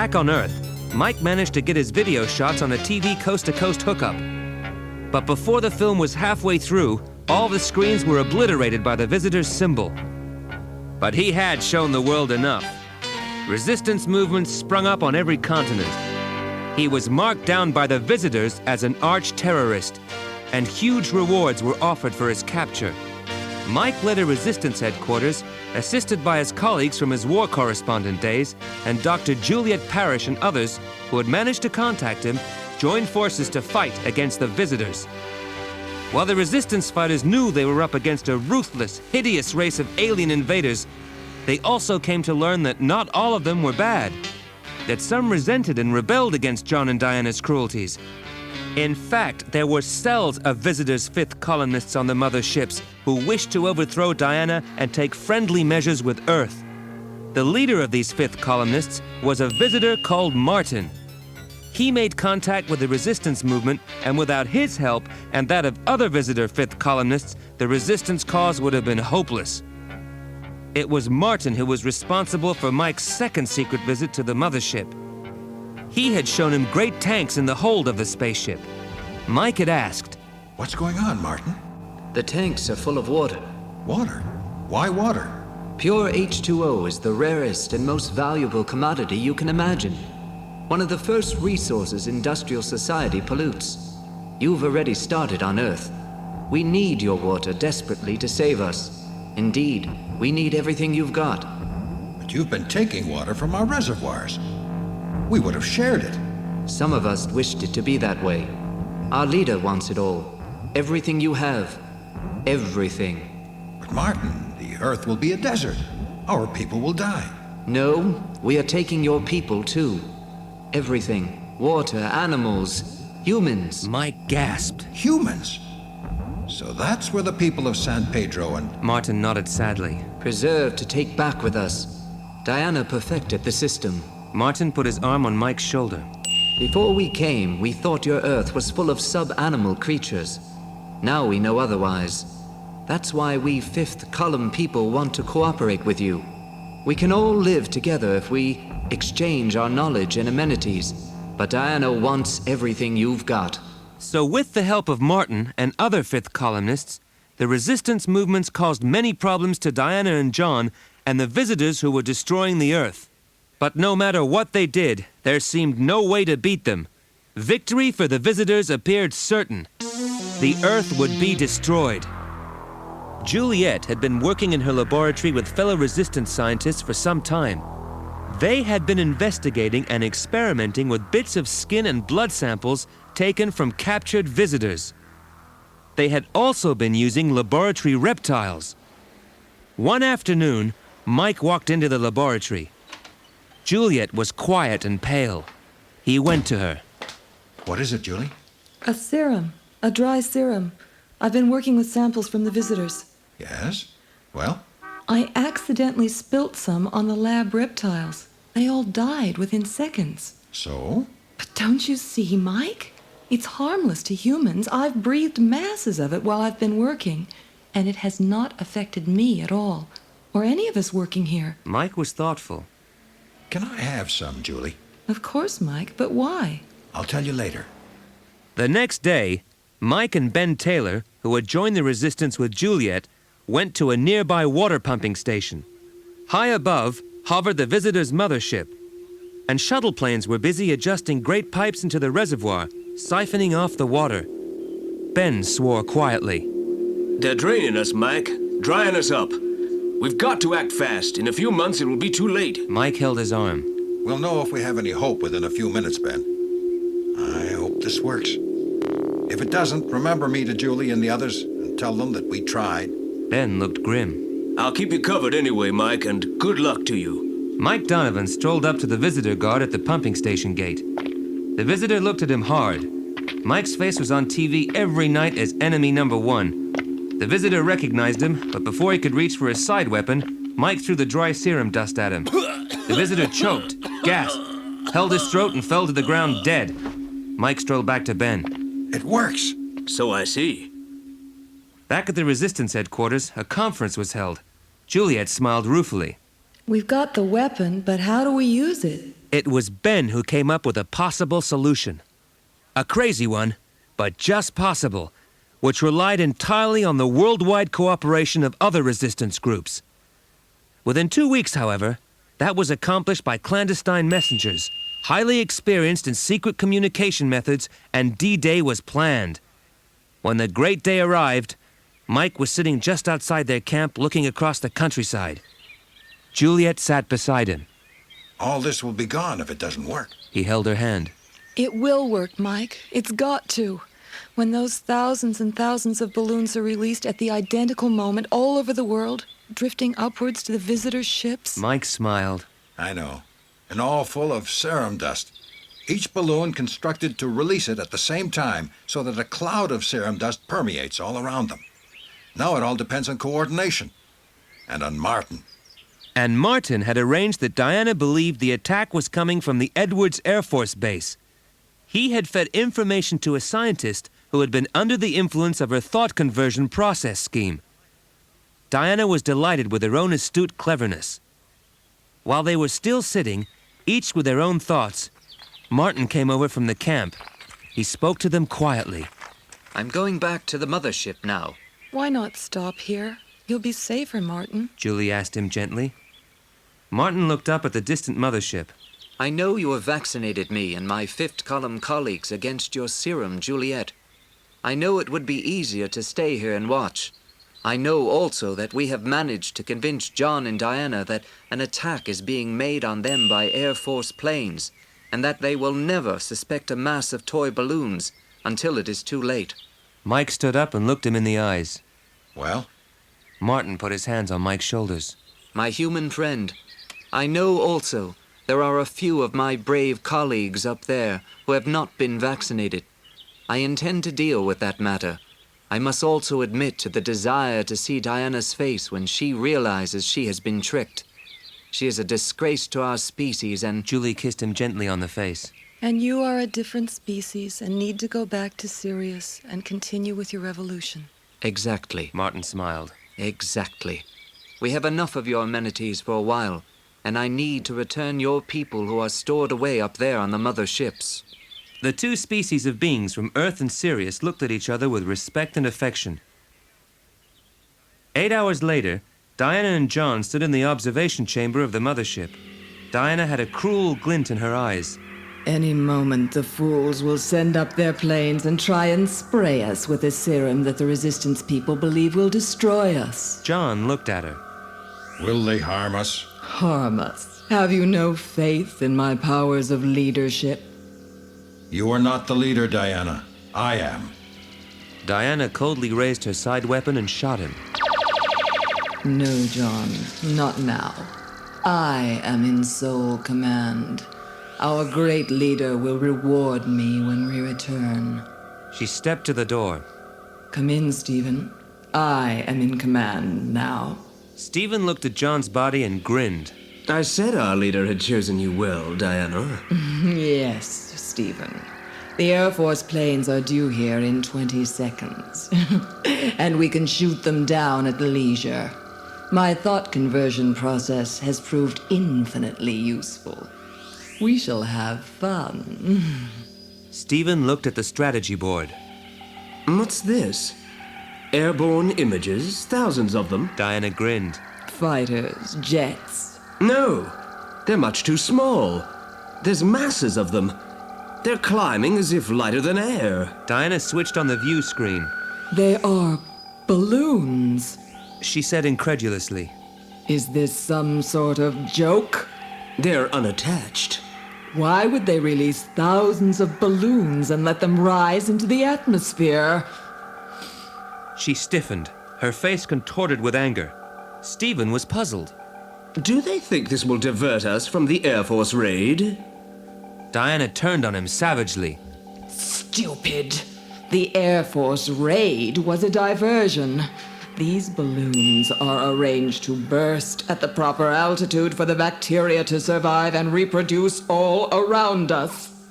Back on Earth, Mike managed to get his video shots on a TV coast-to-coast hookup. But before the film was halfway through, all the screens were obliterated by the Visitor's symbol. But he had shown the world enough. Resistance movements sprung up on every continent. He was marked down by the Visitors as an arch-terrorist, and huge rewards were offered for his capture. Mike led a resistance headquarters, assisted by his colleagues from his war correspondent days, and Dr. Juliet Parrish and others who had managed to contact him, joined forces to fight against the Visitors. While the resistance fighters knew they were up against a ruthless, hideous race of alien invaders, they also came to learn that not all of them were bad, that some resented and rebelled against John and Diana's cruelties. In fact, there were cells of Visitors' fifth columnists on the mother ships who wished to overthrow Diana and take friendly measures with Earth. The leader of these fifth columnists was a Visitor called Martin. He made contact with the resistance movement, and without his help and that of other Visitor fifth columnists, the resistance cause would have been hopeless. It was Martin who was responsible for Mike's second secret visit to the mothership. He had shown him great tanks in the hold of the spaceship. Mike had asked, "What's going on, Martin?" The tanks are full of water. Water? Why water? Pure H2O is the rarest and most valuable commodity you can imagine. One of the first resources industrial society pollutes. You've already started on Earth. We need your water desperately to save us. Indeed, we need everything you've got. But you've been taking water from our reservoirs. We would have shared it. Some of us wished it to be that way. Our leader wants it all. Everything you have. Everything. But Martin, the Earth will be a desert. Our people will die. No, we are taking your people too. Everything. Water, animals, humans. Mike gasped. Humans? So that's where the people of San Pedro and... Martin nodded sadly. Preserved to take back with us. Diana perfected the system. Martin put his arm on Mike's shoulder. Before we came, we thought your Earth was full of sub-animal creatures. Now we know otherwise. That's why we fifth column people want to cooperate with you. We can all live together if we exchange our knowledge and amenities. But Diana wants everything you've got. So with the help of Martin and other fifth columnists, the resistance movements caused many problems to Diana and John and the Visitors who were destroying the Earth. But no matter what they did, there seemed no way to beat them. Victory for the Visitors appeared certain. The Earth would be destroyed. Juliet had been working in her laboratory with fellow resistance scientists for some time. They had been investigating and experimenting with bits of skin and blood samples taken from captured Visitors. They had also been using laboratory reptiles. One afternoon, Mike walked into the laboratory. Juliet was quiet and pale. He went to her. What is it, Julie? A serum. A dry serum. I've been working with samples from the Visitors. Yes? Well? I accidentally spilt some on the lab reptiles. They all died within seconds. So? But don't you see, Mike? It's harmless to humans. I've breathed masses of it while I've been working, and it has not affected me at all, or any of us working here. Mike was thoughtful. Can I have some, Julie? Of course, Mike, but why? I'll tell you later. The next day, Mike and Ben Taylor, who had joined the resistance with Juliet, went to a nearby water pumping station. High above hovered the Visitors' mothership, and shuttle planes were busy adjusting great pipes into the reservoir, siphoning off the water. Ben swore quietly. They're draining us, Mike. Drying us up. We've got to act fast. In a few months, it will be too late. Mike held his arm. We'll know if we have any hope within a few minutes, Ben. I hope this works. If it doesn't, remember me to Julie and the others and tell them that we tried. Ben looked grim. I'll keep you covered anyway, Mike, and good luck to you. Mike Donovan strolled up to the visitor guard at the pumping station gate. The visitor looked at him hard. Mike's face was on TV every night as enemy number one. The visitor recognized him, but before he could reach for his side weapon, Mike threw the dry serum dust at him. The visitor choked, gasped, held his throat and fell to the ground dead. Mike strolled back to Ben. It works. So I see. Back at the resistance headquarters, a conference was held. Juliet smiled ruefully. We've got the weapon, but how do we use it? It was Ben who came up with a possible solution. A crazy one, but just possible, which relied entirely on the worldwide cooperation of other resistance groups. Within 2 weeks, however, that was accomplished by clandestine messengers, highly experienced in secret communication methods, and D-Day was planned. When the great day arrived, Mike was sitting just outside their camp looking across the countryside. Juliet sat beside him. All this will be gone if it doesn't work. He held her hand. It will work, Mike. It's got to. When those thousands and thousands of balloons are released at the identical moment all over the world, drifting upwards to the visitors' ships. Mike smiled. I know. And all full of serum dust. Each balloon constructed to release it at the same time so that a cloud of serum dust permeates all around them. Now it all depends on coordination. And on Martin. And Martin had arranged that Diana believed the attack was coming from the Edwards Air Force Base. He had fed information to a scientist who had been under the influence of her thought conversion process scheme. Diana was delighted with her own astute cleverness. While they were still sitting, each with their own thoughts, Martin came over from the camp. He spoke to them quietly. I'm going back to the mothership now. Why not stop here? You'll be safer, Martin. Julie asked him gently. Martin looked up at the distant mothership. I know you have vaccinated me and my fifth column colleagues against your serum, Juliet. I know it would be easier to stay here and watch. I know also that we have managed to convince John and Diana that an attack is being made on them by Air Force planes, and that they will never suspect a mass of toy balloons until it is too late. Mike stood up and looked him in the eyes. Well? Martin put his hands on Mike's shoulders. My human friend, I know also there are a few of my brave colleagues up there who have not been vaccinated. I intend to deal with that matter. I must also admit to the desire to see Diana's face when she realizes she has been tricked. She is a disgrace to our species and... Julie kissed him gently on the face. And you are a different species and need to go back to Sirius and continue with your revolution. Exactly. Martin smiled. Exactly. We have enough of your amenities for a while, and I need to return your people who are stored away up there on the mother ships. The two species of beings from Earth and Sirius looked at each other with respect and affection. 8 hours later, Diana and John stood in the observation chamber of the mothership. Diana had a cruel glint in her eyes. Any moment, the fools will send up their planes and try and spray us with a serum that the Resistance people believe will destroy us. John looked at her. Will they harm us? Harm us. Have you no faith in my powers of leadership? You are not the leader, Diana. I am. Diana coldly raised her side weapon and shot him. No, John, not now. I am in sole command. Our great leader will reward me when we return. She stepped to the door. Come in, Stephen. I am in command now. Stephen looked at John's body and grinned. I said our leader had chosen you well, Diana. Yes, Stephen. The Air Force planes are due here in 20 seconds. And we can shoot them down at leisure. My thought conversion process has proved infinitely useful. We shall have fun. Stephen looked at the strategy board. What's this? Airborne images, thousands of them. Diana grinned. Fighters, jets. No, they're much too small. There's masses of them. They're climbing as if lighter than air. Diana switched on the view screen. They are balloons. She said incredulously. Is this some sort of joke? They're unattached. Why would they release thousands of balloons and let them rise into the atmosphere? She stiffened, her face contorted with anger. Stephen was puzzled. Do they think this will divert us from the Air Force raid? Diana turned on him savagely. Stupid! The Air Force raid was a diversion. These balloons are arranged to burst at the proper altitude for the bacteria to survive and reproduce all around us.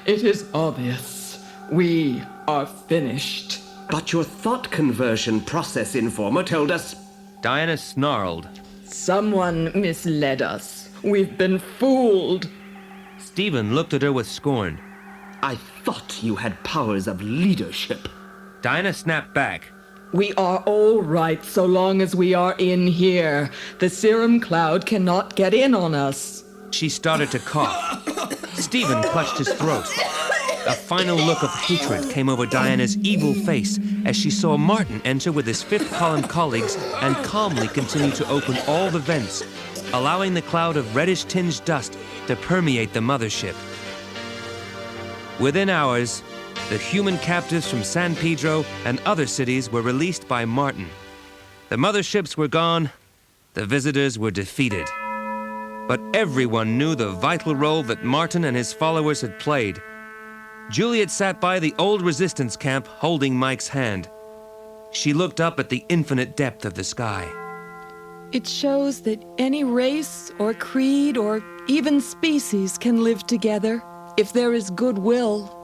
It is obvious. We are finished. But your thought conversion process informer told us... Diana snarled. Someone misled us. We've been fooled. Stephen looked at her with scorn. I thought you had powers of leadership. Dinah snapped back. We are all right so long as we are in here. The serum cloud cannot get in on us. She started to cough. Stephen clutched his throat. A final look of hatred came over Diana's evil face as she saw Martin enter with his fifth column colleagues and calmly continue to open all the vents, allowing the cloud of reddish-tinged dust to permeate the mothership. Within hours, the human captives from San Pedro and other cities were released by Martin. The motherships were gone, the visitors were defeated. But everyone knew the vital role that Martin and his followers had played. Juliet sat by the old resistance camp holding Mike's hand. She looked up at the infinite depth of the sky. It shows that any race or creed or even species can live together if there is goodwill.